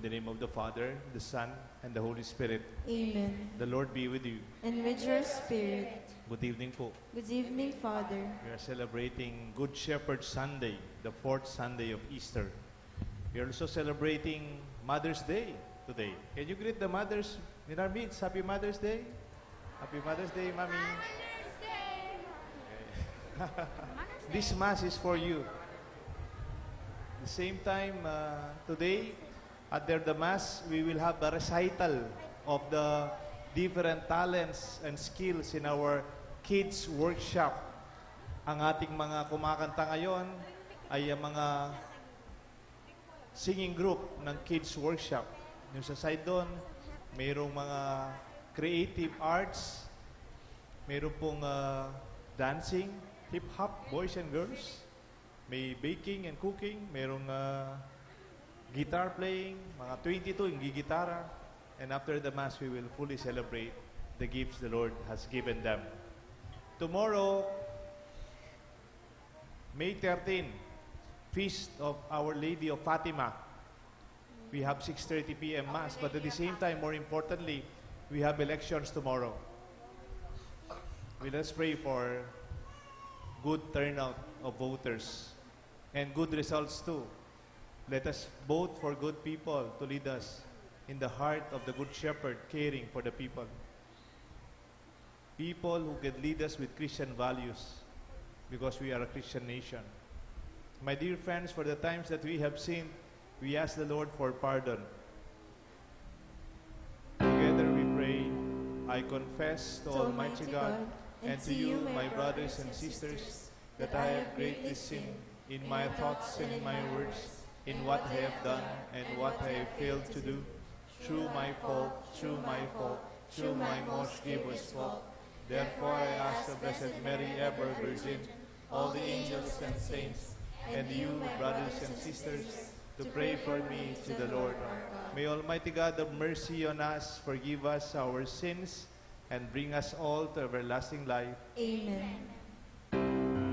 the name of the Father, the Son, and the Holy Spirit. Amen. The Lord be with you. And with your spirit. Good evening po. Good evening, Father. We are celebrating Good Shepherd Sunday, the fourth Sunday of Easter. We are also celebrating Mother's Day today. Can you greet the mothers in our midst? Happy Mother's Day. Happy Mother's Day, Mommy. Mother's Day. Okay. This Mass is for you. At the same time, today, after the Mass, we will have a recital of the different talents and skills in our kids workshop. Ang ating mga kumakanta ngayon ay ang mga singing group ng kids workshop. Yung sa side doon, mayroong mga creative arts, mayroong pong dancing, hip-hop, boys and girls, may baking and cooking, mayroong guitar playing, mga 22 yung gigitara. And after the Mass, we will fully celebrate the gifts the Lord has given them. Tomorrow, May 13, Feast of Our Lady of Fatima. We have 6:30 p.m. Mass, but at the same time, more importantly, we have elections tomorrow. Let us pray for good turnout of voters and good results too. Let us vote for good people to lead us in the heart of the Good Shepherd, caring for the people. People who can lead us with Christian values, because we are a Christian nation. My dear friends, for the times that we have sinned, we ask the Lord for pardon. Together we pray, I confess to Almighty God and to you, my brothers and sisters, that I have greatly sinned in my thoughts and in my words, in what I have done and what I have failed to do, through my fault, through my most grievous fault. Therefore I ask the Blessed Mary, ever Virgin, all the angels and saints, and you, brothers and sisters, to pray for me to the Lord. May Almighty God have mercy on us, forgive us our sins, and bring us all to everlasting life. Amen. Lord, have mercy.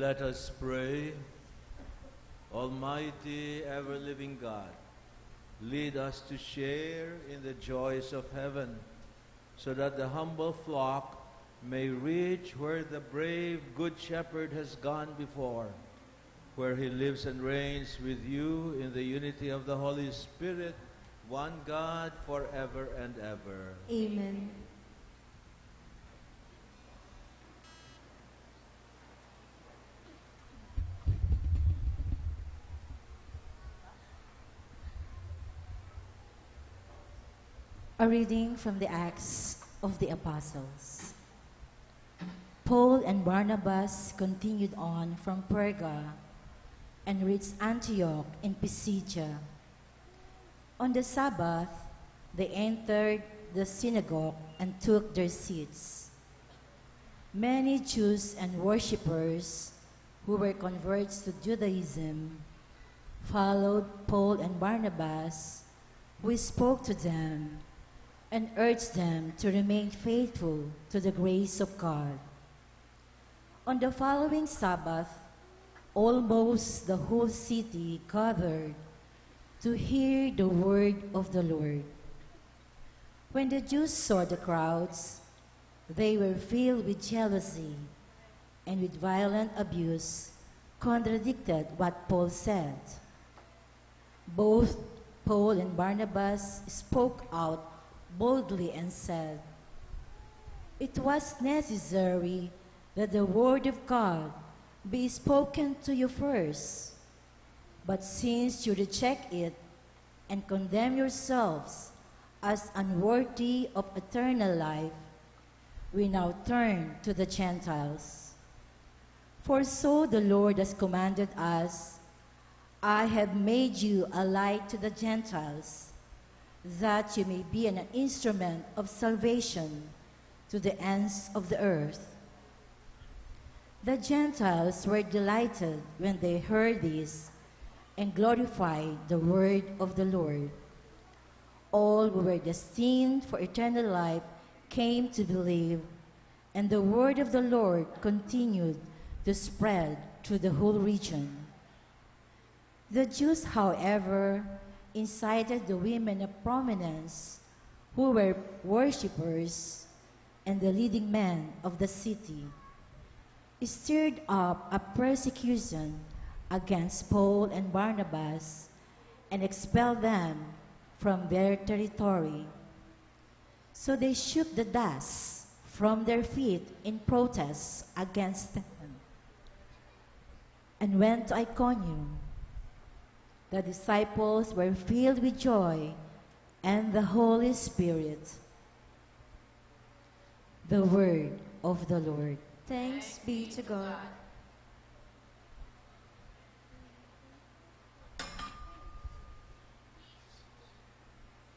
Let us pray. Almighty, ever-living God, lead us to share in the joys of heaven, so that the humble flock may reach where the brave Good Shepherd has gone before, where he lives and reigns with you in the unity of the Holy Spirit, one God, forever and ever. Amen. A reading from the Acts of the Apostles. Paul and Barnabas continued on from Perga and reached Antioch in Pisidia. On the Sabbath, they entered the synagogue and took their seats. Many Jews and worshippers who were converts to Judaism followed Paul and Barnabas, who spoke to them and urged them to remain faithful to the grace of God. On the following Sabbath, almost the whole city gathered to hear the word of the Lord. When the Jews saw the crowds, they were filled with jealousy and with violent abuse contradicted what Paul said. Both Paul and Barnabas spoke out boldly and said, "It was necessary that the word of God be spoken to you first. But since you reject it and condemn yourselves as unworthy of eternal life, we now turn to the Gentiles. For so the Lord has commanded us, I have made you a light to the Gentiles, that you may be an instrument of salvation to the ends of the earth." The Gentiles were delighted when they heard this and glorified the word of the Lord. All who were destined for eternal life came to believe, and the word of the Lord continued to spread through the whole region. The Jews, however, incited the women of prominence who were worshippers and the leading men of the city, stirred up a persecution against Paul and Barnabas and expelled them from their territory. So they shook the dust from their feet in protest against them and went to Iconium. The disciples were filled with joy and the Holy Spirit. The word of the Lord. Thanks be to God.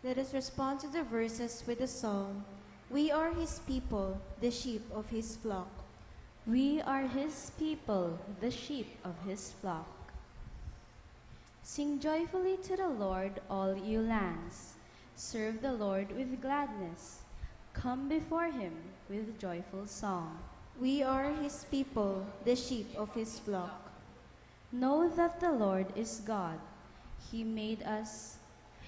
Let us respond to the verses with a song. We are his people, the sheep of his flock. We are his people, the sheep of his flock. Sing joyfully to the Lord, all you lands. Serve the Lord with gladness. Come before him with joyful song. We are his people, the sheep of his flock. Know that the Lord is God. He made us,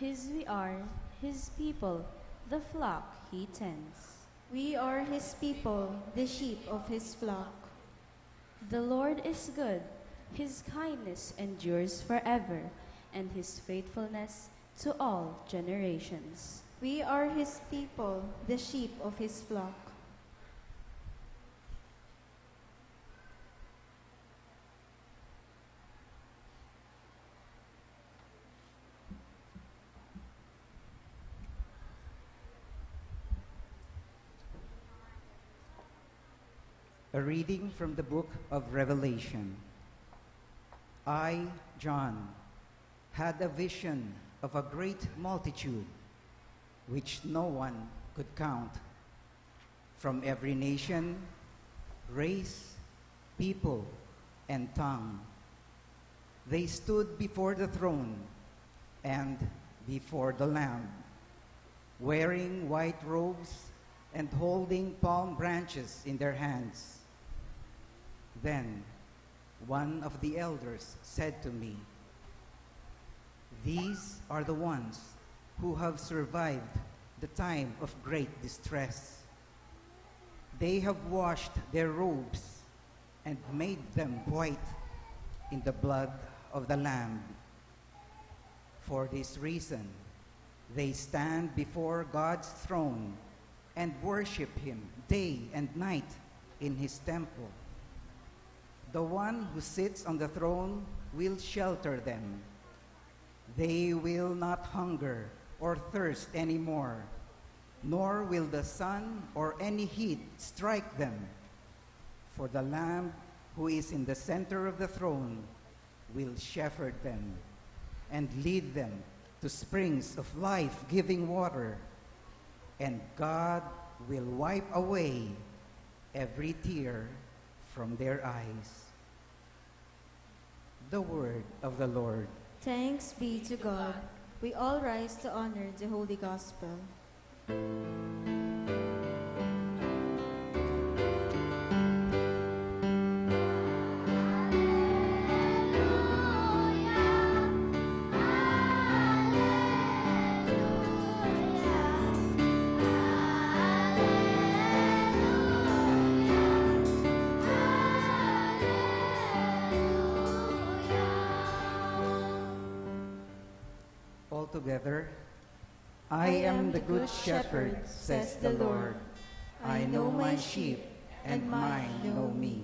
his we are, his people, the flock he tends. We are his people, the sheep of his flock. The Lord is good. His kindness endures forever, and his faithfulness to all generations. We are his people, the sheep of his flock. A reading from the book of Revelation. I, John, had a vision of a great multitude, which no one could count, from every nation, race, people, and tongue. They stood before the throne and before the Lamb, wearing white robes and holding palm branches in their hands. Then one of the elders said to me, "These are the ones who have survived the time of great distress. They have washed their robes and made them white in the blood of the Lamb. For this reason, they stand before God's throne and worship Him day and night in His temple. The one who sits on the throne will shelter them. They will not hunger or thirst anymore, nor will the sun or any heat strike them. For the Lamb who is in the center of the throne will shepherd them and lead them to springs of life-giving water, and God will wipe away every tear from their eyes." The word of the Lord. Thanks be to God. We all rise to honor the Holy Gospel. Together, "I am the good shepherd," says the Lord. "I know my sheep, and mine know me."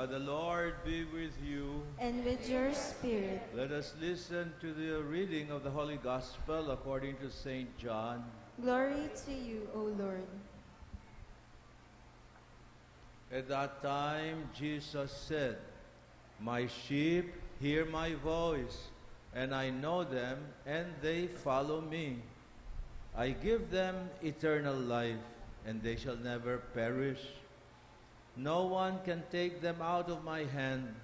The Lord be with you. And with your spirit. Let us listen to the reading of the Holy Gospel according to St. John. Glory to you, O Lord. At that time, Jesus said, "My sheep hear my voice, and I know them, and they follow me. I give them eternal life, and they shall never perish. No one can take them out of my hand.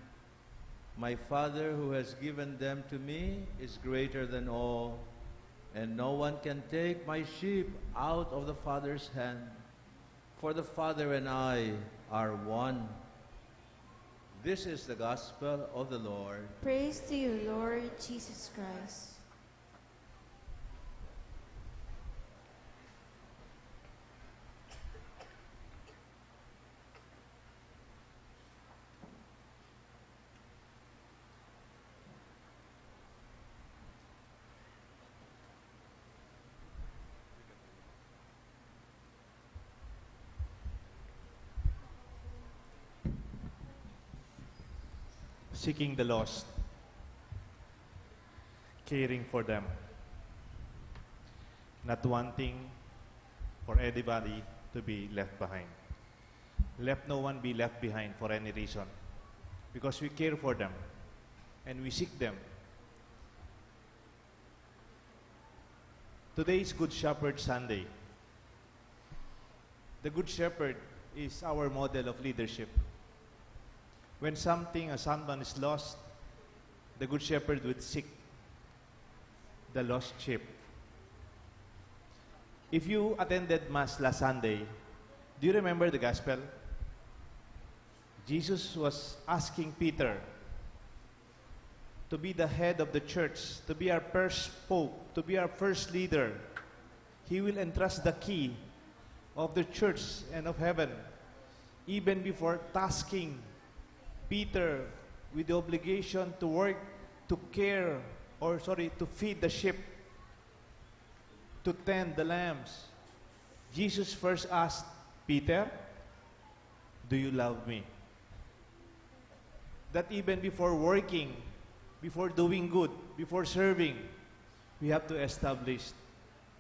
My Father who has given them to me is greater than all, and no one can take my sheep out of the Father's hand. For the Father and I are one." This is the gospel of the Lord. Praise to you, Lord Jesus Christ. Seeking the lost, caring for them, not wanting for anybody to be left behind. Let no one be left behind for any reason, because we care for them and we seek them. Today is Good Shepherd Sunday. The Good Shepherd is our model of leadership. When someone is lost, the Good Shepherd would seek the lost sheep. If you attended Mass last Sunday, do you remember the Gospel? Jesus was asking Peter to be the head of the church, to be our first pope, to be our first leader. He will entrust the key of the church and of heaven, even before tasking Peter with the obligation to work, to feed the sheep, to tend the lambs. Jesus first asked Peter, "Do you love me?" That even before working, before doing good, before serving, we have to establish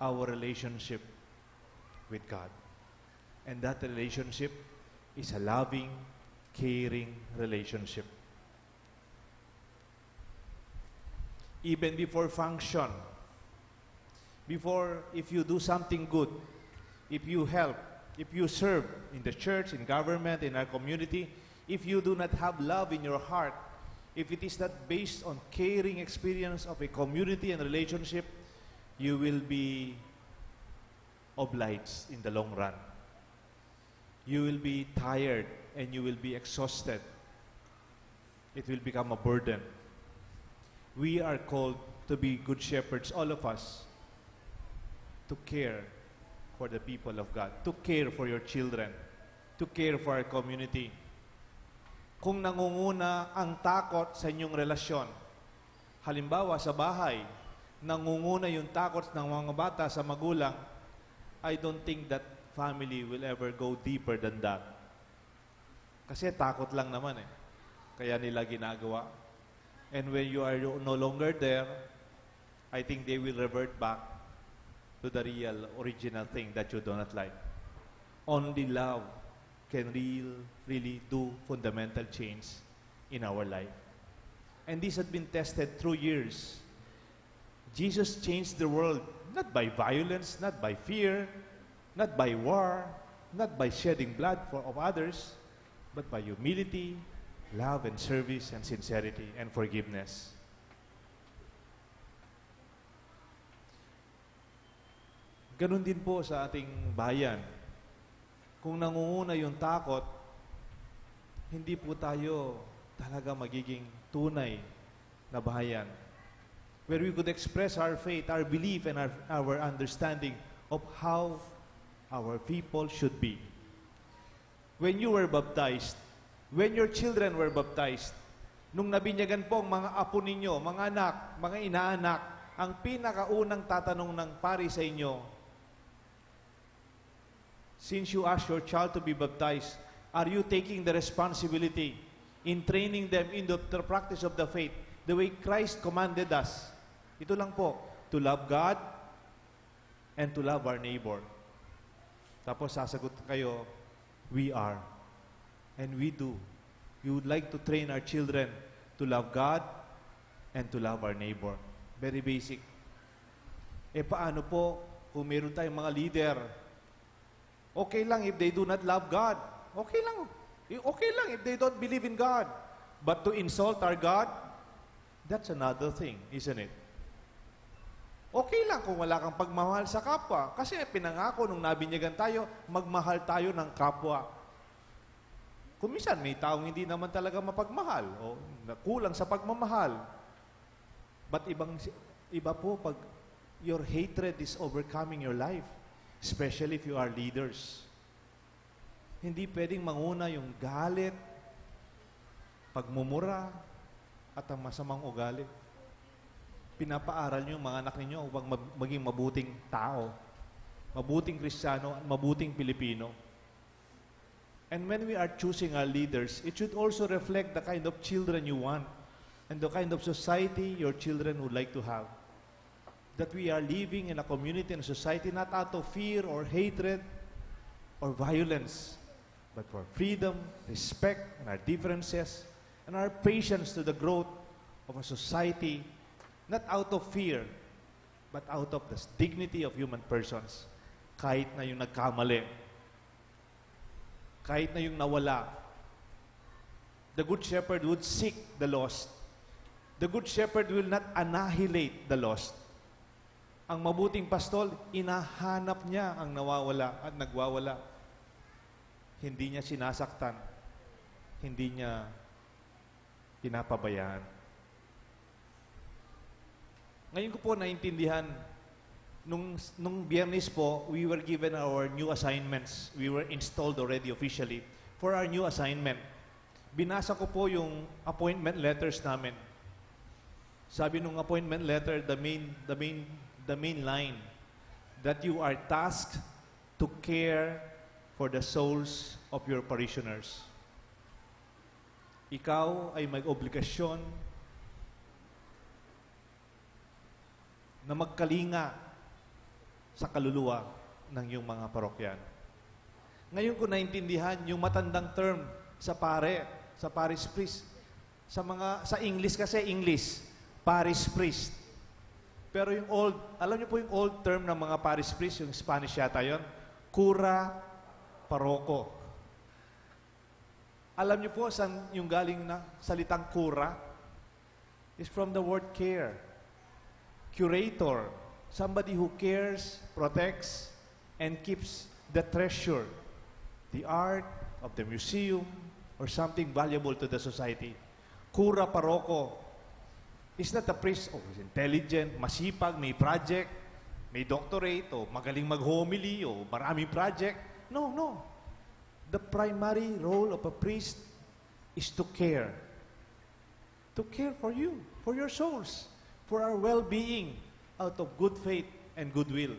our relationship with God. And that relationship is a loving, caring relationship. even before function, before if you do something good, if you help, if you serve in the church, in government, in our community, if you do not have love in your heart, if it is not based on caring experience of a community and relationship, you will be obliged in the long run. You will be tired and you will be exhausted. It will become a burden. We are called to be good shepherds, all of us, to care for the people of God, to care for your children, to care for our community. Kung nangunguna ang takot sa inyong relasyon, halimbawa sa bahay, nangunguna yung takot ng mga bata sa magulang, I don't think that family will ever go deeper than that. Kasi takot lang naman eh. Kaya nila ginagawa. And when you are no longer there, I think they will revert back to the real, original thing that you do not like. Only love can really do fundamental change in our life. And this has been tested through years. Jesus changed the world not by violence, not by fear, not by war, not by shedding blood of others, but by humility, love and service and sincerity and forgiveness. Ganon din po sa ating bayan. Kung nangunguna yung takot, hindi po tayo talaga magiging tunay na bayan, where we could express our faith, our belief, and our understanding of how our people should be. When you were baptized, when your children were baptized, nung nabinyagan po ang mga apo ninyo, mga anak, mga inaanak, ang pinakaunang tatanong ng pari sa inyo, since you ask your child to be baptized, are you taking the responsibility in training them in the practice of the faith, the way Christ commanded us? Ito lang po, to love God and to love our neighbor. Tapos sasagot kayo, we are. And we do. We would like to train our children to love God and to love our neighbor. Very basic. E paano po kung meron tayong mga leader? Okay lang if they do not love God. Okay lang. Okay lang if they don't believe in God. But to insult our God, that's another thing, isn't it? Okay lang kung wala kang pagmamahal sa kapwa. Kasi pinangako nung nabinyagan tayo, magmahal tayo ng kapwa. Kung minsan may taong hindi naman talaga mapagmahal o kulang sa pagmamahal. But iba po pag your hatred is overcoming your life. Especially if you are leaders. Hindi pwedeng manguna yung galit, pagmumura, at ang masamang ugali. Pinapaaral niyo yung mga anak ninyo upang maging mabuting tao, mabuting Kristiyano, at mabuting Pilipino. And when we are choosing our leaders, it should also reflect the kind of children you want and the kind of society your children would like to have. That we are living in a community and a society not out of fear or hatred or violence, but for freedom, respect, and our differences, and our patience to the growth of a society, not out of fear, but out of the dignity of human persons. Kahit na yung nagkamali, kahit na yung nawala, the Good Shepherd would seek the lost. The Good Shepherd will not annihilate the lost. Ang mabuting pastol, inahanap niya ang nawawala at nagwawala. Hindi niya sinasaktan. Hindi niya pinapabayaan. Ngayon ko po naintindihan, nung Biyernes po, we were given our new assignments. We were installed already officially for our new assignment. Binasa ko po yung appointment letters namin. Sabi nung appointment letter, the main line, that you are tasked to care for the souls of your parishioners. Ikaw ay may obligasyon na magkalinga sa kaluluwa ng iyong mga parokyan. Ngayon ko naintindihan yung matandang term sa parish priest. Sa English kasi English, parish priest. Pero yung alam niyo po yung old term ng mga parish priest, yung Spanish yata yun, cura paroko. Alam niyo po saan yung galing na salitang cura? It's from the word care. Curator. Somebody who cares, protects, and keeps the treasure, the art of the museum, or something valuable to the society. Cura paroko is not a priest who's intelligent, masipag, may project, may doctorate, o magaling mag-homily, o maraming project. No, no. The primary role of a priest is to care. To care for you, for your souls, for our well-being, out of good faith and goodwill.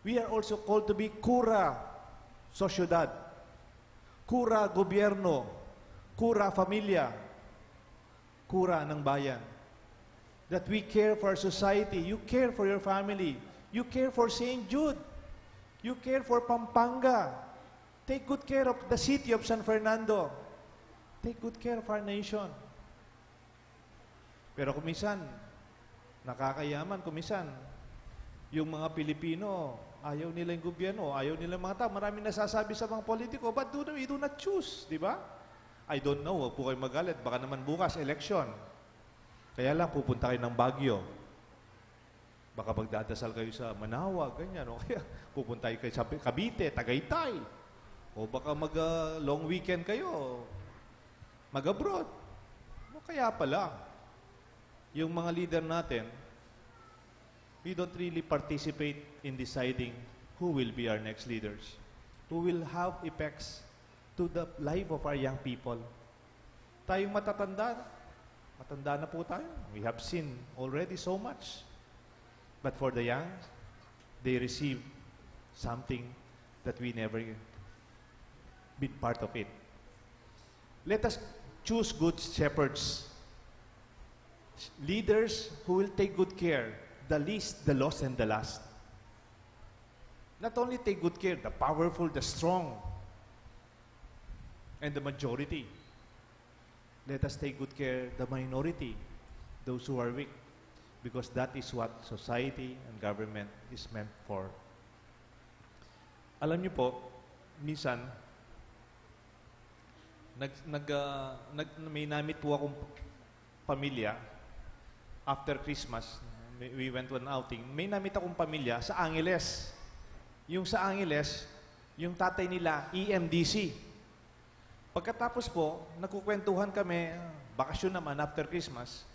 We are also called to be cura sociedad, cura gobyerno, cura familia, cura ng bayan. That we care for our society, you care for your family, you care for St. Jude, you care for Pampanga. Take good care of the city of San Fernando. Take good care of our nation. Pero kumisan, nakakayaman kumisan, yung mga Pilipino, ayaw nila yung gobyerno, ayaw nila mga tao. Maraming nasasabi sa mga politiko, but we do not choose, di ba? I don't know, huwag po kayo magalit. Baka naman bukas, election. Kaya lang, pupunta kayo ng Baguio. Baka magdadasal kayo sa Manawa, ganyan. O kaya pupunta kayo sa Cavite, Tagaytay. O baka long weekend kayo, mag-abroad. O kaya pala, yung mga leader natin, we don't really participate in deciding who will be our next leaders, who will have effects to the life of our young people. Tayong matatanda na po tayo. We have seen already so much. But for the young, they receive something that we never been part of it. Let us choose good shepherds, leaders who will take good care, the least, the lost, and the last. Not only take good care, the powerful, the strong, and the majority. Let us take good care, the minority, those who are weak, because that is what society and government is meant for. Alam niyo po, minsan, may namit po akong pamilya. After Christmas, we went to an outing. May namit akong pamilya sa Angeles. Yung sa Angeles, yung tatay nila, EMDC. Pagkatapos po, nagkukwentuhan kami, bakasyon naman after Christmas.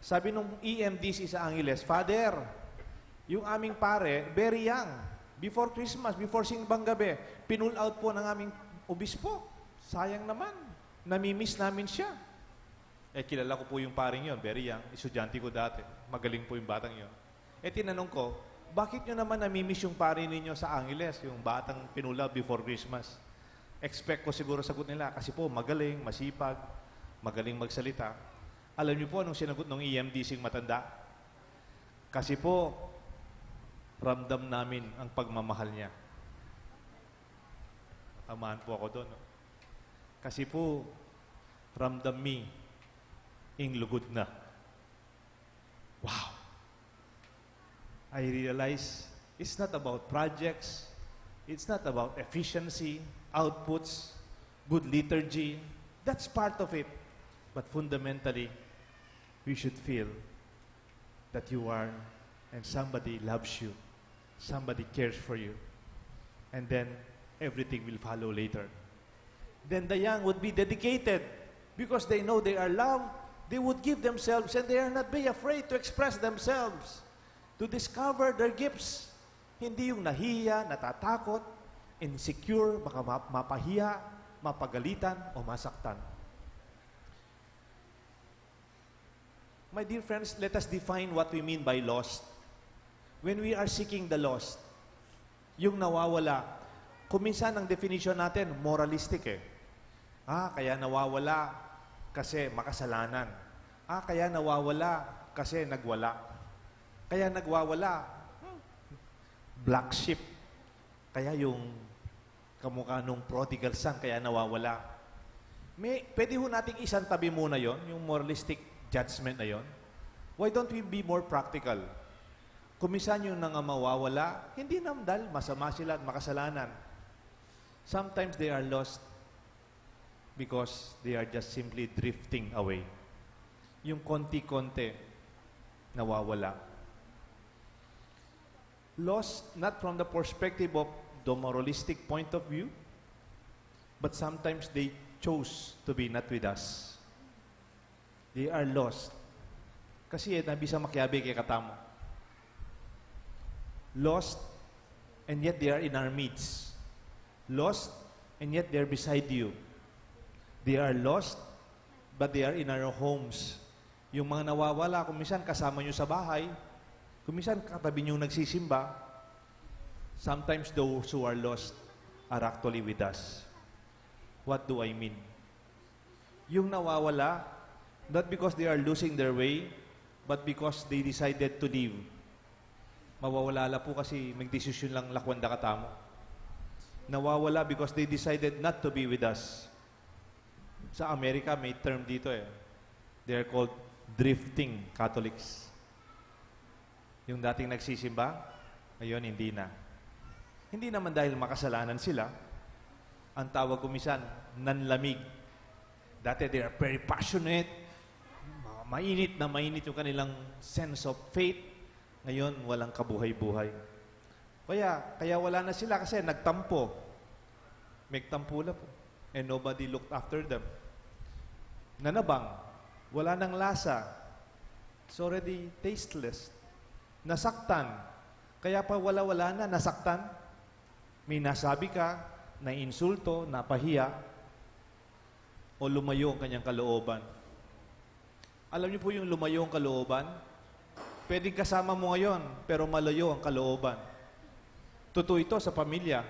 Sabi nung EMDC sa Angeles, Father, yung aming pare, very young, before Christmas, before simbang gabi, pinull out po ng aming obispo. Sayang naman, namimiss namin siya. Kilala ko po yung paring yon, very young, estudyante ko dati. Magaling po yung batang yon. Tinanong ko, bakit nyo naman namimiss yung pare ninyo sa Angeles, yung batang pinula before Christmas? Expect ko siguro sagot nila, kasi po magaling, masipag, magaling magsalita. Alam niyo po anong sinagot ng EMDC matanda? Kasi po, ramdam namin ang pagmamahal niya. Tamaan po ako doon. No? Kasi po, ramdam me, ing lugod na. Wow! I realize it's not about projects, it's not about efficiency, outputs, good liturgy. That's part of it. But fundamentally, we should feel that you are and somebody loves you, somebody cares for you, and then everything will follow later. Then the young would be dedicated because they know they are loved. They would give themselves and they are not be afraid to express themselves, to discover their gifts. Hindi yung nahiya, natatakot, insecure, baka mapahiya, mapagalitan, o masaktan. My dear friends, let us define what we mean by lost. When we are seeking the lost, yung nawawala, kuminsan ang definition natin, moralistic eh. Kaya nawawala kasi makasalanan. Kaya nawawala kasi nagwala. Kaya nagwawala, black sheep. Kaya yung kamukha nung prodigal son, kaya nawawala. Pwede ho nating isang tabi muna yon, yung moralistic judgment na yon? Why don't we be more practical? Kumisan yung nang mawawala, hindi naman dahil masama sila at makasalanan. Sometimes they are lost because they are just simply drifting away. Yung konti-konti, nawawala. Lost not from the perspective of the moralistic point of view, but sometimes they chose to be not with us. They are lost. Kasi nabisa makiabi kay katamo. Lost, and yet they are in our midst. Lost, and yet they are beside you. They are lost, but they are in our homes. Yung mga nawawala, kung minsan kasama nyo sa bahay, kung minsan katabi nyo nagsisimba, sometimes those who are lost are actually with us. What do I mean? Yung nawawala, not because they are losing their way, but because they decided to leave. Mawawala po kasi magdesisyon lang lakwanda katamo. Nawawala because they decided not to be with us. Sa Amerika, may term dito eh. They are called drifting Catholics. Yung dating nagsisimba, ngayon hindi na. Hindi naman dahil makasalanan sila. Ang tawag kumisan, nanlamig. Dati they are very passionate. Mainit na mainit yung kanilang sense of faith. Ngayon, walang kabuhay-buhay. Kaya wala na sila kasi nagtampo. Nagtampo po. And nobody looked after them. Nanabang. Wala nang lasa. It's already tasteless. Nasaktan. Kaya pa wala na, nasaktan. May nasabi ka, na-insulto, napahiya, o lumayo ang kanyang kalooban. Alam niyo po yung lumayo ang kalooban? Pwedeng kasama mo ngayon, pero malayo ang kalooban. Totoo ito sa pamilya.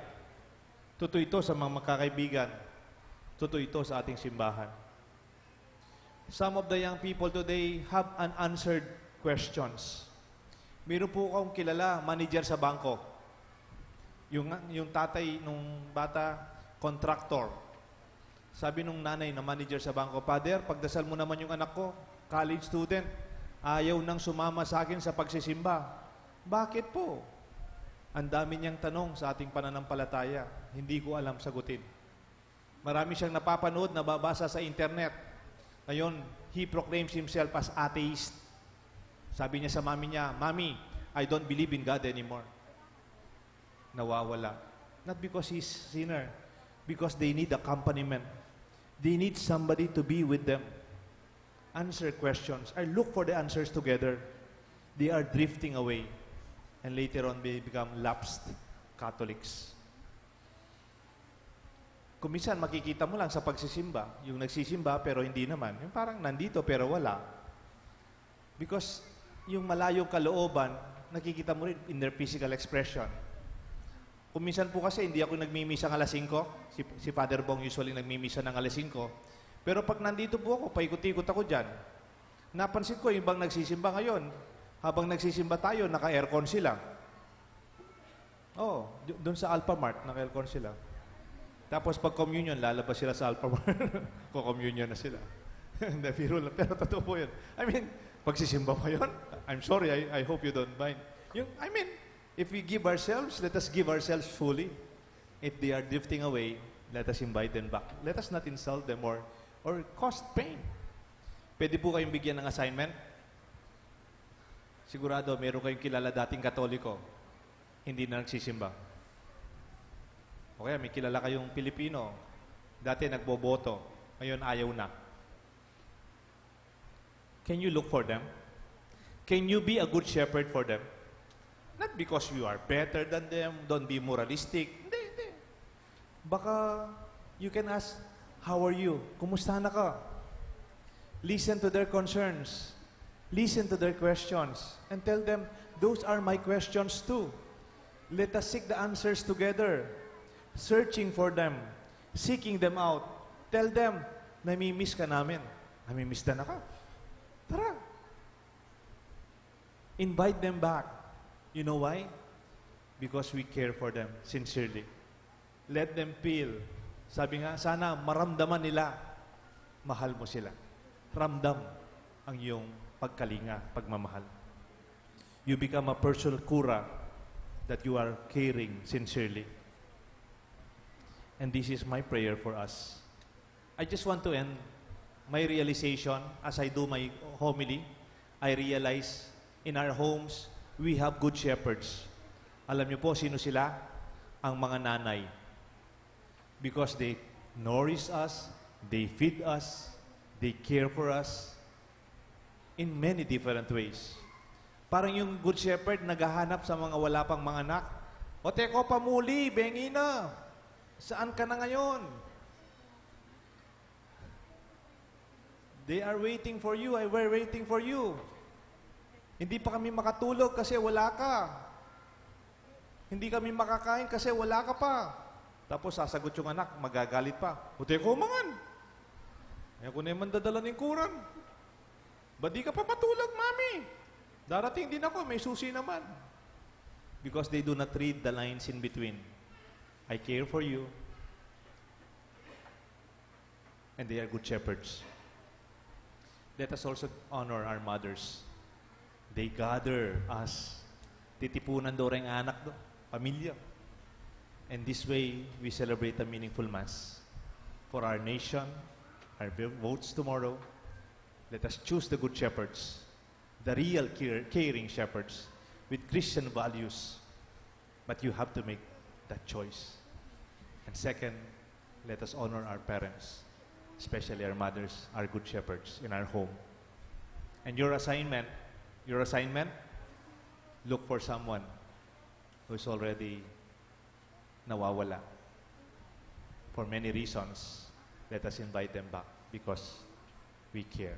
Totoo ito sa mga magkakaibigan. Totoo ito sa ating simbahan. Some of the young people today have unanswered questions. Meron po akong kilala, manager sa bangko. Yung tatay nung bata, contractor. Sabi nung nanay na manager sa bangko, Father, pagdasal mo naman yung anak ko, college student, ayaw nang sumama sa akin sa pagsisimba. Bakit po? Ang dami niyang tanong sa ating pananampalataya. Hindi ko alam sagutin. Marami siyang napapanood, nababasa sa internet. Ngayon, he proclaims himself as atheist. Sabi niya sa mami niya, Mami, I don't believe in God anymore. Nawawala. Not because he's sinner. Because they need accompaniment. They need somebody to be with them. Answer questions. I look for the answers together. They are drifting away. And later on, they become lapsed Catholics. Kung minsan, makikita mo lang sa pagsisimba. Yung nagsisimba, pero hindi naman. Yung parang nandito, pero wala. Because yung malayong kalooban, nakikita mo rin in their physical expression. Kung minsan po kasi, hindi ako nagmimisa ng alas 5. Si Father Bong usually nagmimisa ng alas 5. Pero pag nandito po ako, paikot-ikot ako dyan. Napansin ko, yung ibang nagsisimba ngayon, habang nagsisimba tayo, naka-aircon sila. Oh, doon sa Alphamart, naka-aircon sila. Tapos pag communion, lalabas sila sa Alphamart. Ko-communion na sila. Hindi, biro lang. Pero totoo po yun. I mean, pagsisimba pa yun, I'm sorry, I hope you don't mind. If we give ourselves, let us give ourselves fully. If they are drifting away, let us invite them back. Let us not insult them or cause pain. Pwede po kayong bigyan ng assignment? Sigurado, meron kayong kilala dating Katoliko, hindi na nagsisimba. O kaya may kilala kayong Pilipino, dati nagboboto, ngayon ayaw na. Can you look for them? Can you be a good shepherd for them? Not because you are better than them, don't be moralistic. Hindi. Baka you can ask, how are you? Kumusta na ka? Listen to their concerns. Listen to their questions. And tell them, those are my questions too. Let us seek the answers together. Searching for them. Seeking them out. Tell them, namimiss ka namin. Namimiss na ka. Tara. Invite them back. You know why? Because we care for them sincerely. Let them feel. Sabi nga, sana maramdaman nila, mahal mo sila. Ramdam. ang iyong pagkalinga, pagmamahal. You become a personal kura that you are caring sincerely. And this is my prayer for us. I just want to end my realization as I do my homily. I realize in our homes, we have good shepherds. Alam niyo po, sino sila? Ang mga nanay. Because they nourish us, they feed us, they care for us in many different ways. Parang yung good shepherd naghahanap sa mga wala pang mga anak. O teko, pamuli, bengi na. Saan ka na ngayon? They are waiting for you. I were waiting for you. Hindi pa kami makatulog kasi wala ka. Hindi kami makakain kasi wala ka pa. Tapos sasagot yung anak, magagalit pa. O teko, mangan. Ako na yung mandadala ng kuran. Ba't di ka pa matulog, mami? Darating din ako, may susi naman. Because they do not read the lines in between. I care for you. And they are good shepherds. Let us also honor our mothers. They gather us. Titipunan daw rin anak do, pamilya. And this way, we celebrate a meaningful Mass. For our nation, our votes tomorrow, let us choose the good shepherds, the real caring shepherds with Christian values. But you have to make that choice. And second, let us honor our parents, especially our mothers, our good shepherds in our home. And your assignment, look for someone who is already nawawala. For many reasons, let us invite them back because we care.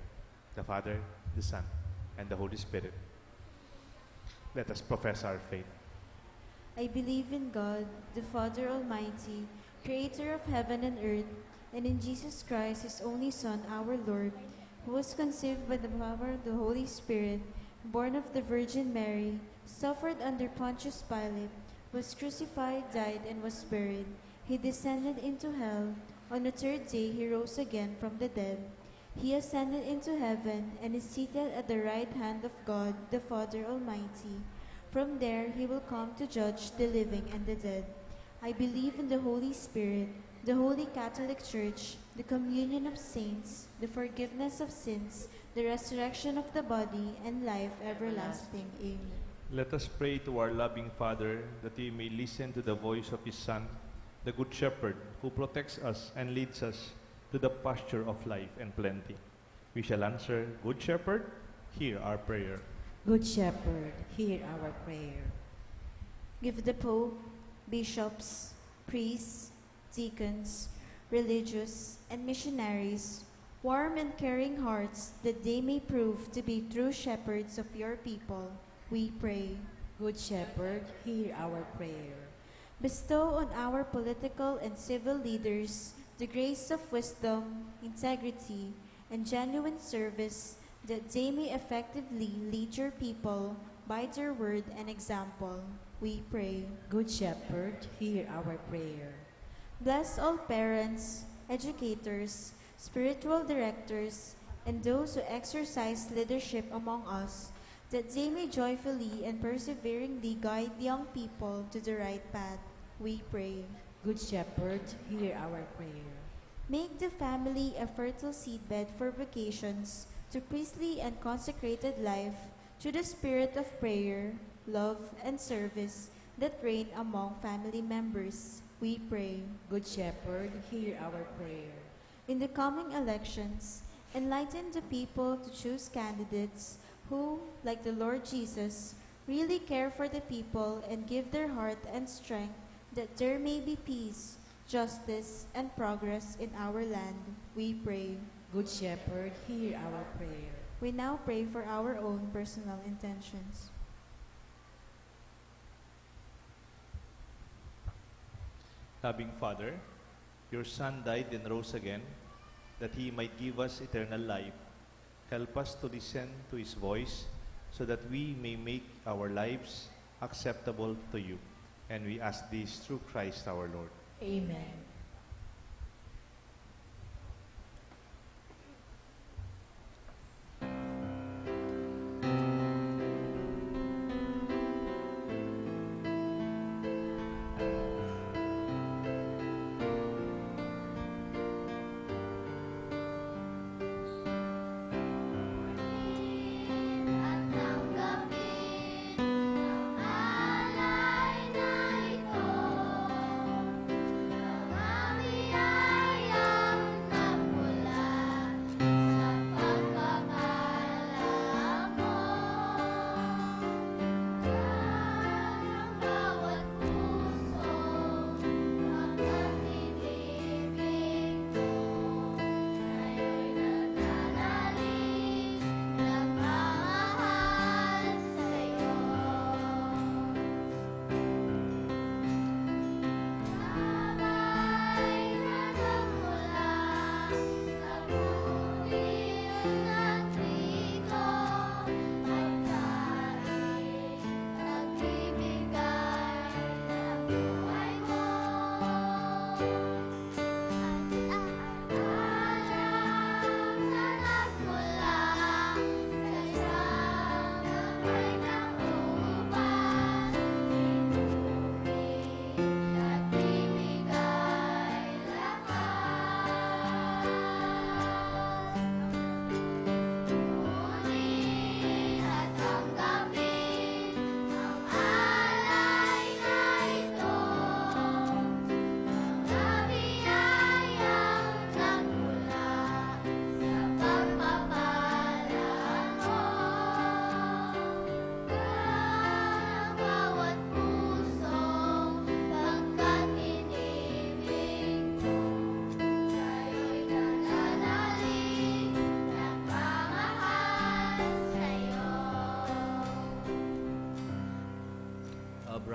The Father, the Son, and the Holy Spirit. Let us profess our faith. I believe in God, the Father Almighty, creator of heaven and earth, and in Jesus Christ, his only Son, our Lord, who was conceived by the power of the Holy Spirit, born of the Virgin Mary, suffered under Pontius Pilate, was crucified, died, and was buried. He descended into hell. On the third day, he rose again from the dead. He ascended into heaven and is seated at the right hand of God, the Father Almighty. From there, he will come to judge the living and the dead. I believe in the Holy Spirit, the Holy Catholic Church, the communion of saints, the forgiveness of sins, the resurrection of the body, and life everlasting. Amen. Let us pray to our loving Father that He may listen to the voice of His Son, the Good Shepherd, who protects us and leads us to the pasture of life and plenty. We shall answer, Good Shepherd, hear our prayer. Good Shepherd, hear our prayer. Give the Pope, bishops, priests, deacons, religious, and missionaries warm and caring hearts that they may prove to be true shepherds of your people. We pray. Good Shepherd, hear our prayer. Bestow on our political and civil leaders the grace of wisdom, integrity, and genuine service that they may effectively lead your people by their word and example. We pray. Good Shepherd, hear our prayer. Bless all parents, educators, spiritual directors, and those who exercise leadership among us, that they may joyfully and perseveringly guide young people to the right path. We pray. Good Shepherd, hear our prayer. Make the family a fertile seedbed for vocations to priestly and consecrated life through the spirit of prayer, love, and service that reign among family members. We pray. Good Shepherd, hear our prayer. In the coming elections, enlighten the people to choose candidates who, like the Lord Jesus, really care for the people and give their heart and strength that there may be peace, justice, and progress in our land. We pray. Good Shepherd, hear our prayer. We now pray for our own personal intentions. Loving Father, your Son died and rose again, that He might give us eternal life. Help us to listen to His voice, so that we may make our lives acceptable to you. And we ask this through Christ our Lord. Amen.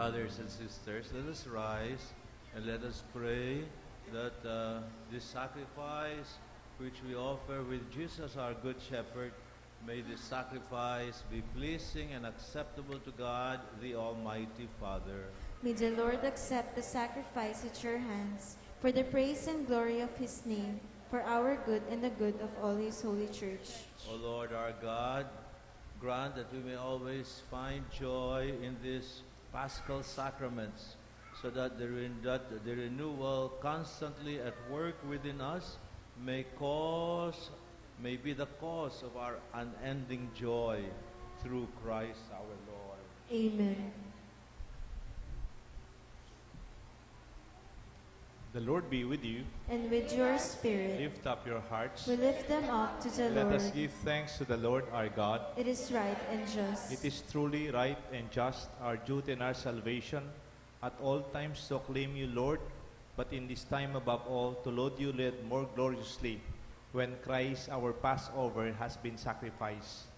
brothers and sisters, let us rise and let us pray that this sacrifice which we offer with Jesus our Good Shepherd, may this sacrifice be pleasing and acceptable to God, the Almighty Father. May the Lord accept the sacrifice at your hands for the praise and glory of his name, for our good and the good of all his holy church. O Lord our God, grant that we may always find joy in these Paschal sacraments, so that the renewal constantly at work within us may be the cause of our unending joy through Christ our Lord. Amen. The Lord be with you. And with your spirit, Lift up your hearts. we lift them up to the Let Lord. us give thanks to the Lord our God. It is right and just. It is truly right and just, our duty and our salvation, at all times to acclaim you, Lord, but in this time above all, to laud you yet more gloriously, when Christ our Passover has been sacrificed.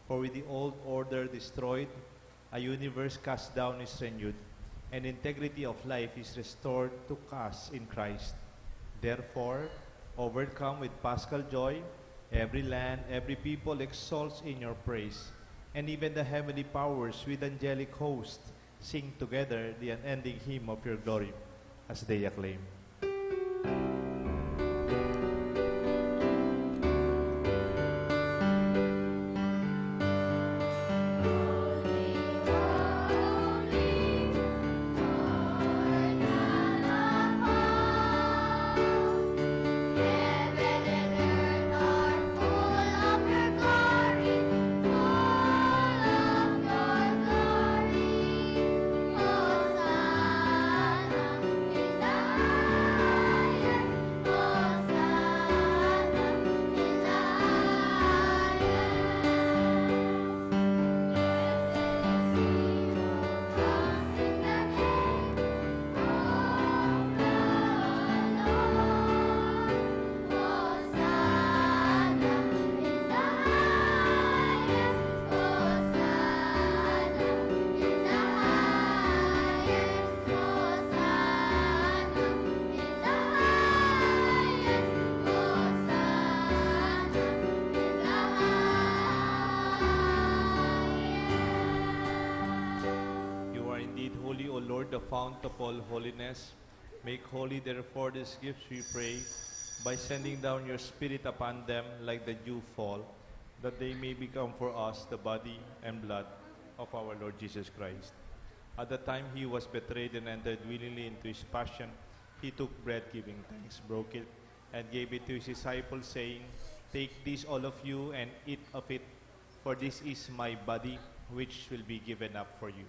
For with the old order destroyed, a universe cast down is renewed, and integrity of life is restored to us in Christ. Therefore, overcome with paschal joy, every land, every people exalts in your praise, and even the heavenly powers with angelic host sing together the unending hymn of your glory as they acclaim. The fount of all holiness, make holy therefore these gifts, we pray, by sending down your Spirit upon them like the dew fall, that they may become for us the body and blood of our Lord Jesus Christ. At the time he was betrayed and entered willingly into his passion, he took bread, giving thanks, broke it, and gave it to his disciples, saying, "Take this, all of you, and eat of it, for this is my body, which will be given up for you."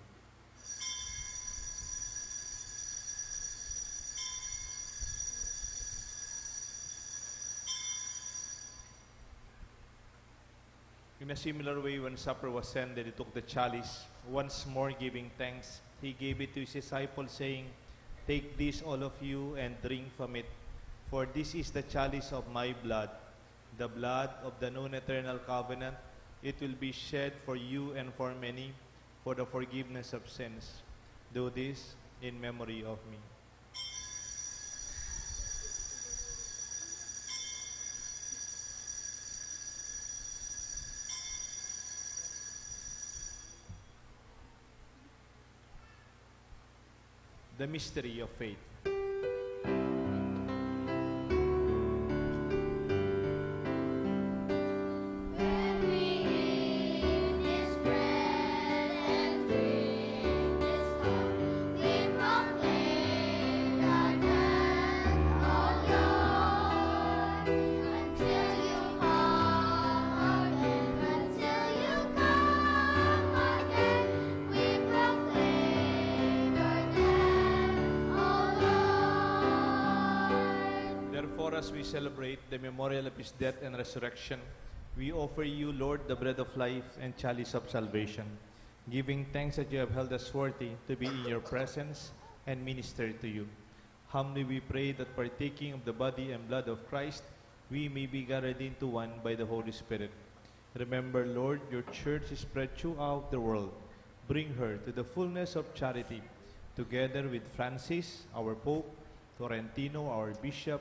In a similar way, when supper was ended, he took the chalice. Once more giving thanks, he gave it to his disciples, saying, "Take this, all of you, and drink from it. For this is the chalice of my blood, the blood of the new and eternal covenant. It will be shed for you and for many for the forgiveness of sins. Do this in memory of me." The mystery of faith. As we celebrate the memorial of his death and resurrection, we offer you, Lord, the bread of life and chalice of salvation, giving thanks that you have held us worthy to be in your presence and minister to you. Humbly we pray that partaking of the body and blood of Christ, we may be gathered into one by the Holy Spirit. Remember, Lord, your church is spread throughout the world. Bring her to the fullness of charity, together with Francis, our Pope, Torrentino, our Bishop,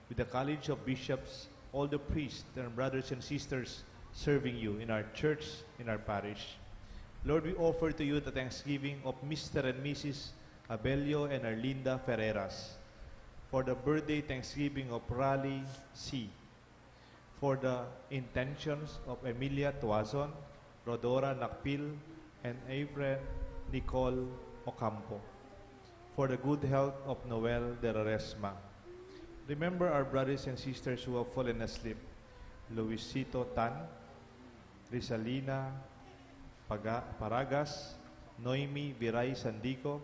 with the College of Bishops, all the priests and brothers and sisters serving you in our church, in our parish. Lord, we offer to you the thanksgiving of Mr. and Mrs. Abelio and Arlinda Ferreras, for the birthday thanksgiving of Raleigh C., for the intentions of Emilia Tuazon, Rodora Nakpil, and Avren Nicole Ocampo, for the good health of Noel de Resma. Remember our brothers and sisters who have fallen asleep: Luisito Tan, Rizalina Paragas, Noemi Viray Sandico,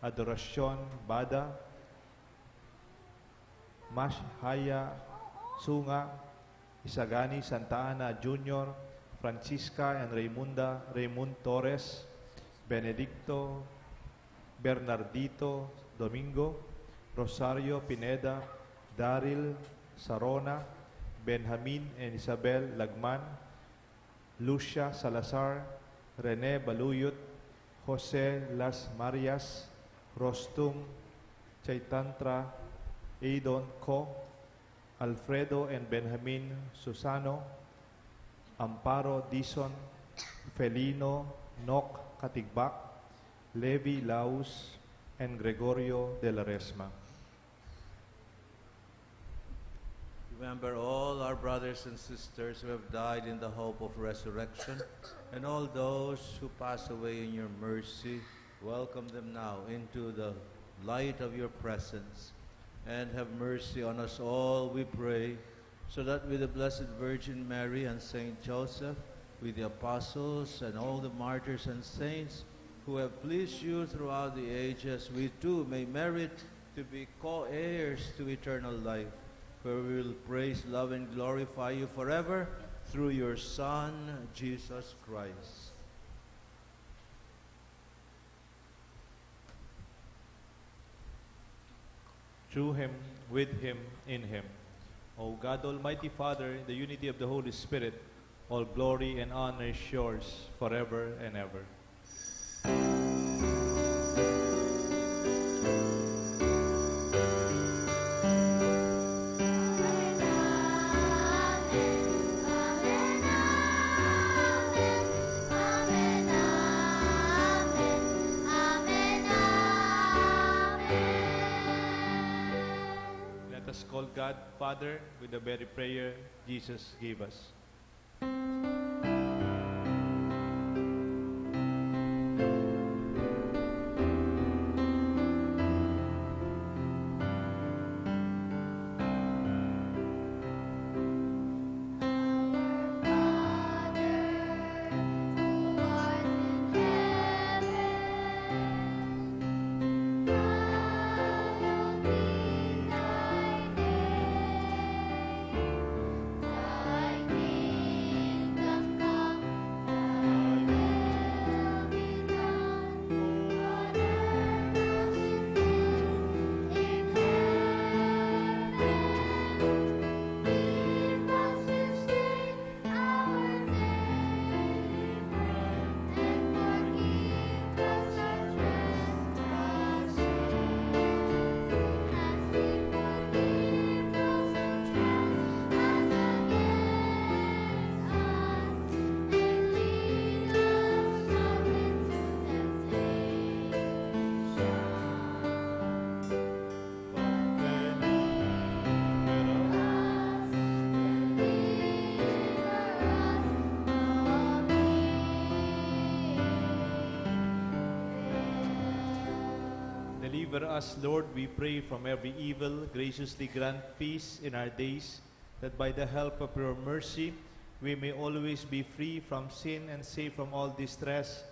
Adoracion Bada, Mashhaya Sunga, Isagani Santa Ana Jr., Francisca and Raymond Torres, Benedicto Bernardito Domingo, Rosario Pineda, Daryl Sarona, Benjamin and Isabel Lagman, Lucia Salazar, Rene Baluyot, Jose Las Marias, Rostum Chaitantra, Aidon Co, Alfredo and Benjamin Susano, Amparo Dison, Felino Nok Katigbak, Levi Laus, and Gregorio de la Resma. Remember all our brothers and sisters who have died in the hope of resurrection, and all those who pass away in your mercy. Welcome them now into the light of your presence. And have mercy on us all, we pray, so that with the Blessed Virgin Mary and Saint Joseph, with the apostles and all the martyrs and saints who have pleased you throughout the ages, we too may merit to be co-heirs to eternal life, where we will praise, love, and glorify you forever through your Son, Jesus Christ. Through him, with him, in him. O God, Almighty Father, in the unity of the Holy Spirit, all glory and honor is yours forever and ever. Let us call God Father with the very prayer Jesus gave us. Deliver us, Lord, we pray, from every evil. Graciously grant peace in our days, that by the help of your mercy, we may always be free from sin and safe from all distress,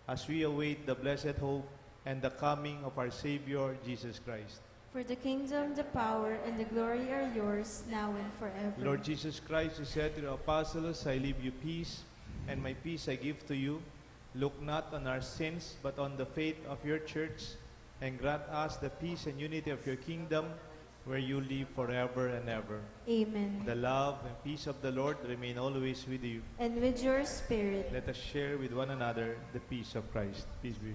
as we await the blessed hope and the coming of our Savior, Jesus Christ. For the kingdom, the power, and the glory are yours, now and forever. Lord Jesus Christ, you said to the apostles, I leave you peace, and my peace I give to you. Look not on our sins, but on the faith of your church, and grant us the peace and unity of your kingdom, where you live forever and ever. Amen. The love and peace of the Lord remain always with you. And with your spirit. Let us share with one another the peace of Christ. Peace be.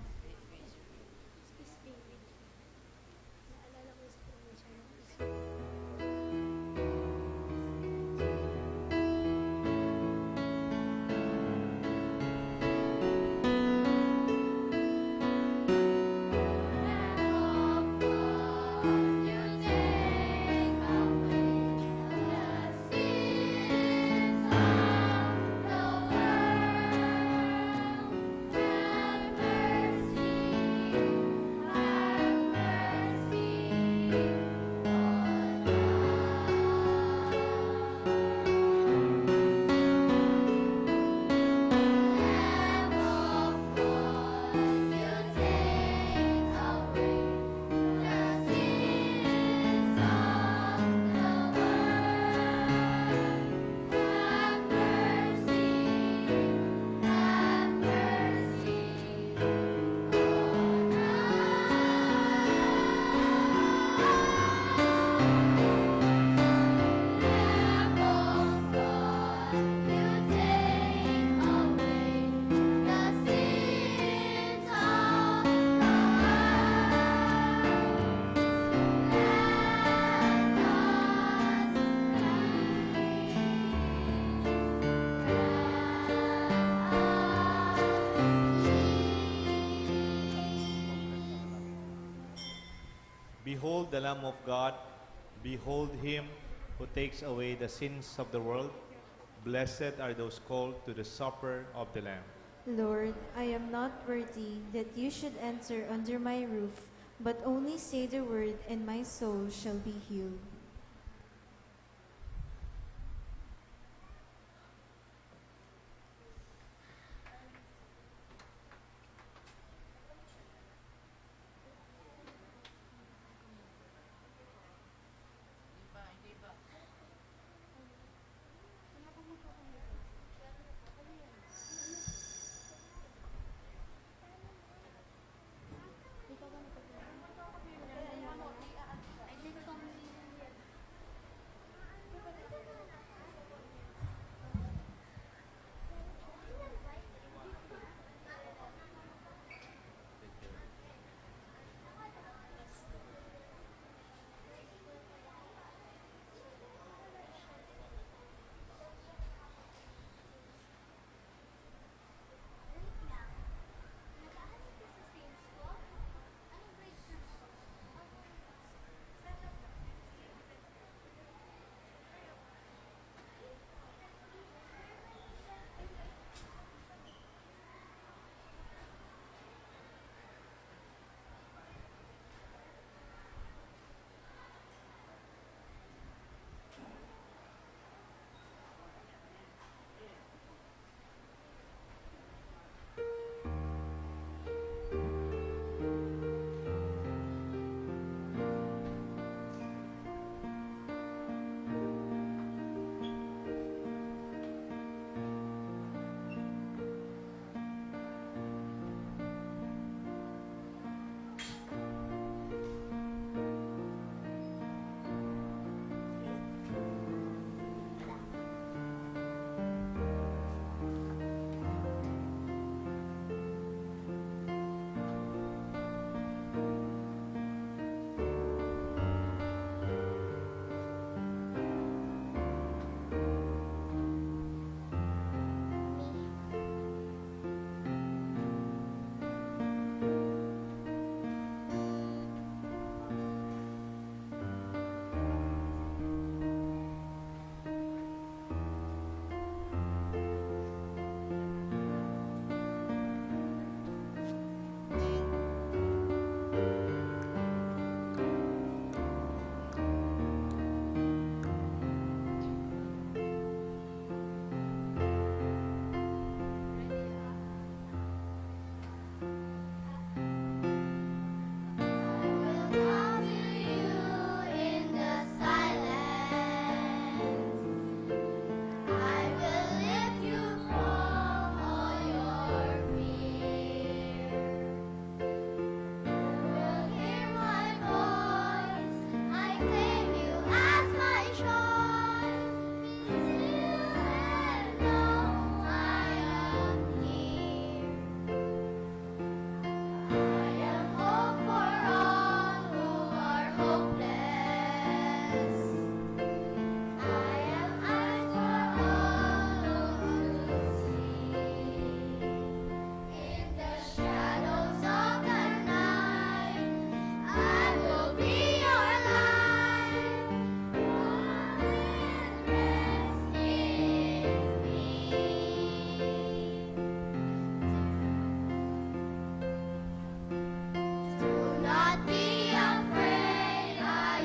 Behold the Lamb of God. Behold him who takes away the sins of the world. Blessed are those called to the supper of the Lamb. Lord, I am not worthy that you should enter under my roof, but only say the word, and my soul shall be healed. Not be afraid, I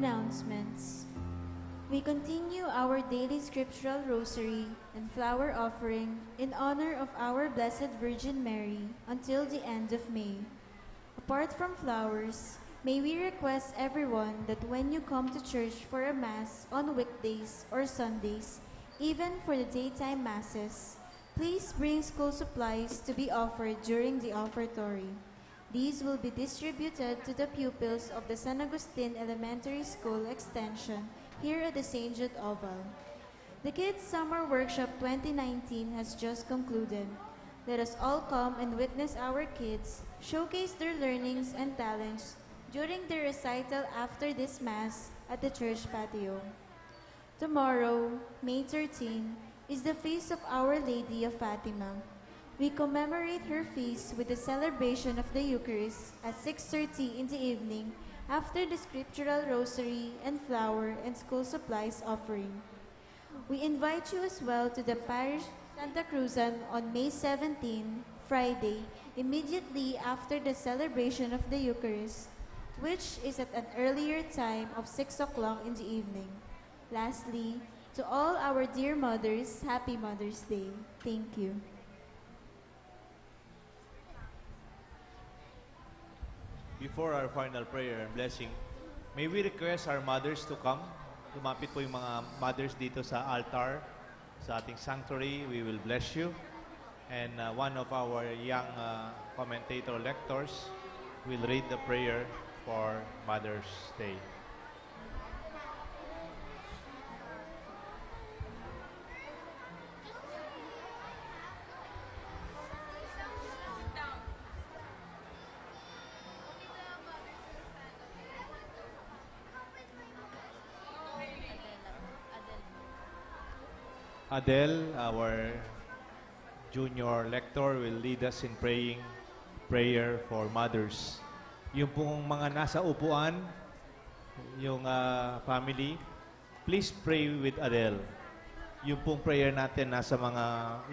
Announcements. We continue our daily scriptural rosary and flower offering in honor of our Blessed Virgin Mary until the end of May. Apart from flowers, may we request everyone that when you come to church for a Mass on weekdays or Sundays, even for the daytime Masses, please bring school supplies to be offered during the offertory. These will be distributed to the pupils of the San Agustin Elementary School Extension here at the St. Jude Oval. The Kids Summer Workshop 2019 has just concluded. Let us all come and witness our kids showcase their learnings and talents during their recital after this Mass at the church patio. Tomorrow, May 13, is the feast of Our Lady of Fatima. We commemorate her feast with the celebration of the Eucharist at 6:30 in the evening after the scriptural rosary and flower and school supplies offering. We invite you as well to the Parish Santa Cruzan on May 17, Friday, immediately after the celebration of the Eucharist, which is at an earlier time of 6 o'clock in the evening. Lastly, to all our dear mothers, Happy Mother's Day. Thank you. Before our final prayer and blessing, may we request our mothers to come. Lumapit po yung mga mothers dito sa altar, sa ating sanctuary. We will bless you. And one of our young commentator lectors will read the prayer for Mother's Day. Adele, our junior lector, will lead us in praying prayer for mothers. Yung pong mga nasa upuan, yung family, please pray with Adele. Yung pong prayer natin nasa mga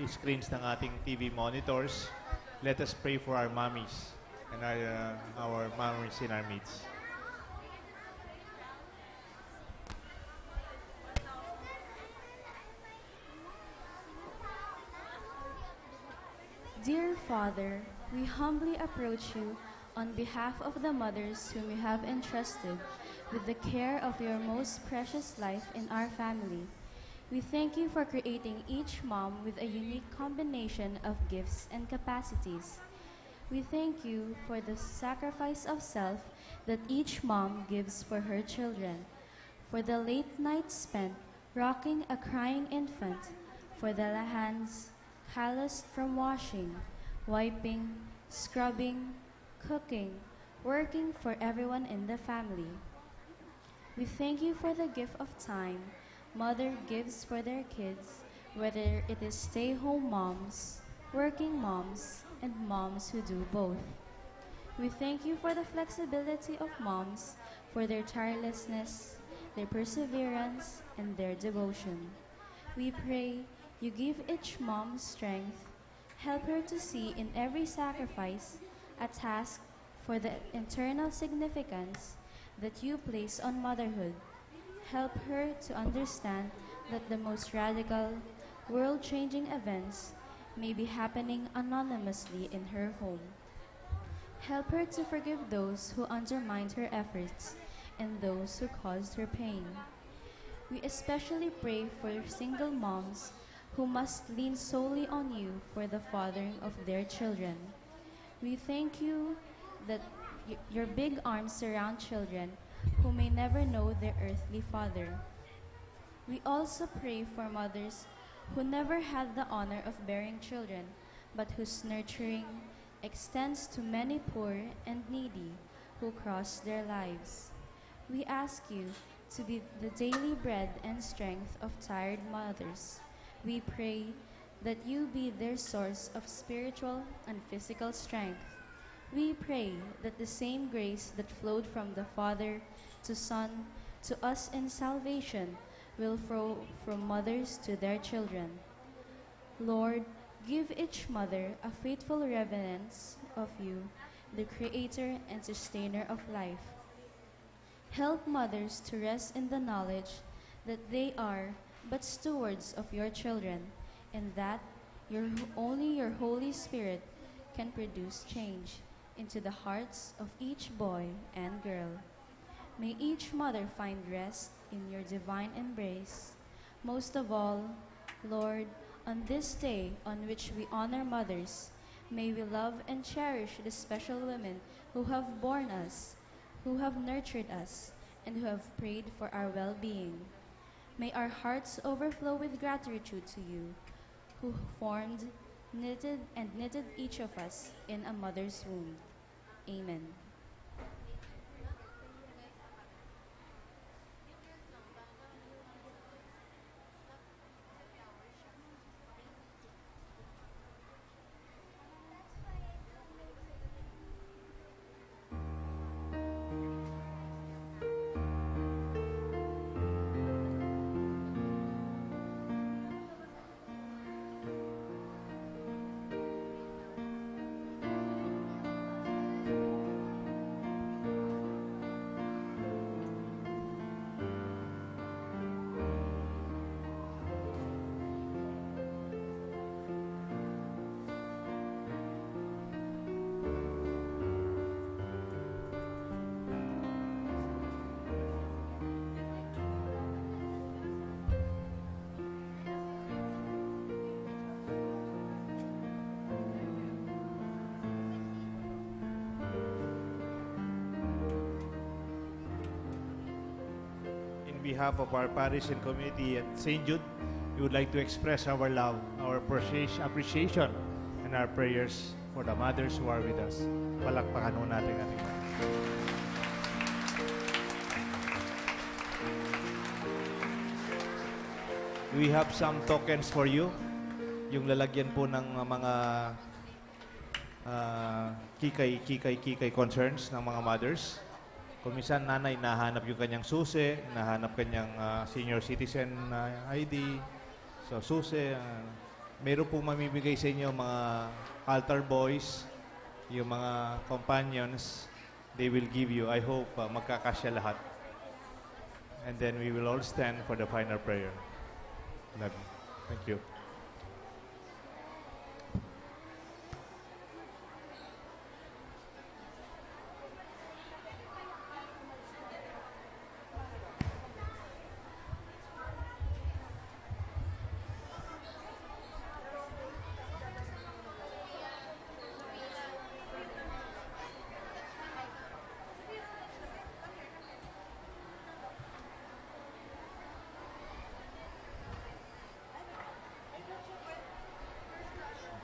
screens ng ating TV monitors. Let us pray for our mommies and our mommies in our midst. Dear Father, we humbly approach you on behalf of the mothers whom you have entrusted with the care of your most precious life in our family. We thank you for creating each mom with a unique combination of gifts and capacities. We thank you for the sacrifice of self that each mom gives for her children, for the late nights spent rocking a crying infant, for the hands calloused from washing, wiping, scrubbing, cooking, working for everyone in the family. We thank you for the gift of time mother gives for their kids, whether it is stay-home moms, working moms, and moms who do both. We thank you for the flexibility of moms, for their tirelessness, their perseverance, and their devotion. We pray you give each mom strength. Help her to see in every sacrifice a task for the eternal significance that you place on motherhood. Help her to understand that the most radical, world-changing events may be happening anonymously in her home. Help her to forgive those who undermined her efforts and those who caused her pain. We especially pray for single moms who must lean solely on you for the fathering of their children. We thank you that your big arms surround children who may never know their earthly father. We also pray for mothers who never had the honor of bearing children, but whose nurturing extends to many poor and needy who cross their lives. We ask you to be the daily bread and strength of tired mothers. We pray that you be their source of spiritual and physical strength. We pray that the same grace that flowed from the Father to Son to us in salvation will flow from mothers to their children. Lord, give each mother a faithful reverence of you, the Creator and Sustainer of life. Help mothers to rest in the knowledge that they are but stewards of your children, and that only your Holy Spirit can produce change into the hearts of each boy and girl. May each mother find rest in your divine embrace. Most of all, Lord, on this day on which we honor mothers, may we love and cherish the special women who have borne us, who have nurtured us, and who have prayed for our well-being. May our hearts overflow with gratitude to you, who formed, knitted each of us in a mother's womb. Amen. On behalf of our parish and community at St. Jude, we would like to express our love, our appreciation, and our prayers for the mothers who are with us. Palakpakan ho natin ating mga. We have some tokens for you. Yung lalagyan po ng mga kikay concerns ng mga mothers. Kung minsan nanay, nahanap yung kanyang susi, nahanap kanyang senior citizen ID. So susi, meron pong mamibigay sa inyo mga altar boys, yung mga companions, they will give you. I hope magkakasya lahat. And then we will all stand for the final prayer. Love you. Thank you.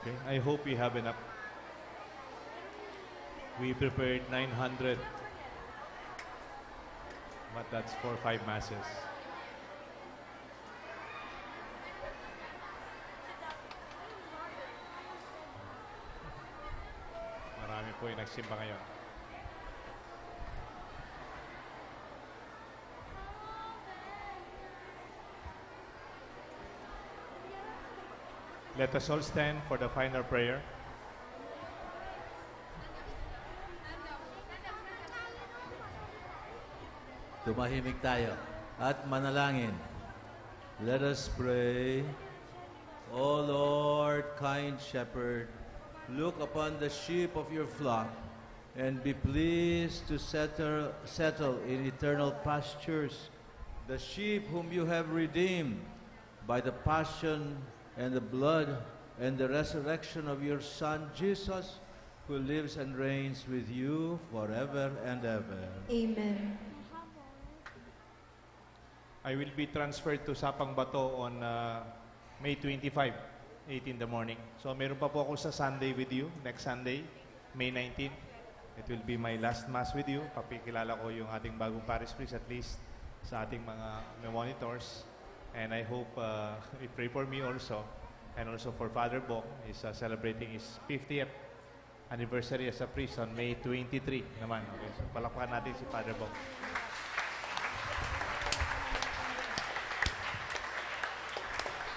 Okay, I hope you have enough. We prepared 900, but that's for 5 masses. Marami po yung nagsimba ngayon. Let us all stand for the final prayer. Tumahimik tayo at manalangin. Let us pray. O Lord, kind shepherd, look upon the sheep of your flock and be pleased to settle in eternal pastures the sheep whom you have redeemed by the passion and the blood and the resurrection of your Son, Jesus, who lives and reigns with you forever and ever. Amen. I will be transferred to Sapang Bato on May 25, 8 in the morning. So meron pa po ako sa Sunday with you, next Sunday, May 19. It will be my last Mass with you. Papikilala ko yung ating bagong parish priest at least sa ating mga monitors. And I hope you pray for me also. And also for Father Bong. He's celebrating his 50th anniversary as a priest on May 23 naman. Okay, so palakpakan natin si Father Bong.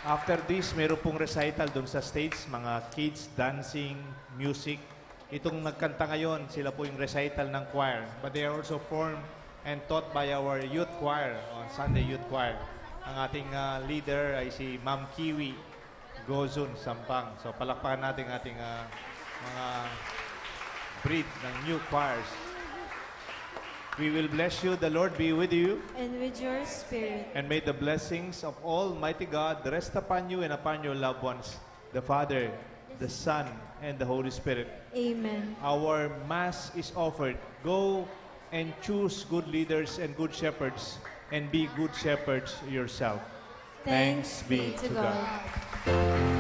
After this, meron pong recital dun sa stage, mga kids, dancing, music. Itong nagkanta ngayon, sila po yung recital ng choir. But they are also formed and taught by our youth choir, on Sunday youth choir. Ang ating leader ay si Ma'am Kiwi Gozun Sampang. So palakpakan natin ating mga breed ng new choirs. We will bless you. The Lord be with you. And with your spirit. And may the blessings of Almighty God rest upon you and upon your loved ones, the Father, the Son, and the Holy Spirit. Amen. Our Mass is offered. Go and choose good leaders and good shepherds, and be good shepherds yourself. Thanks be to God.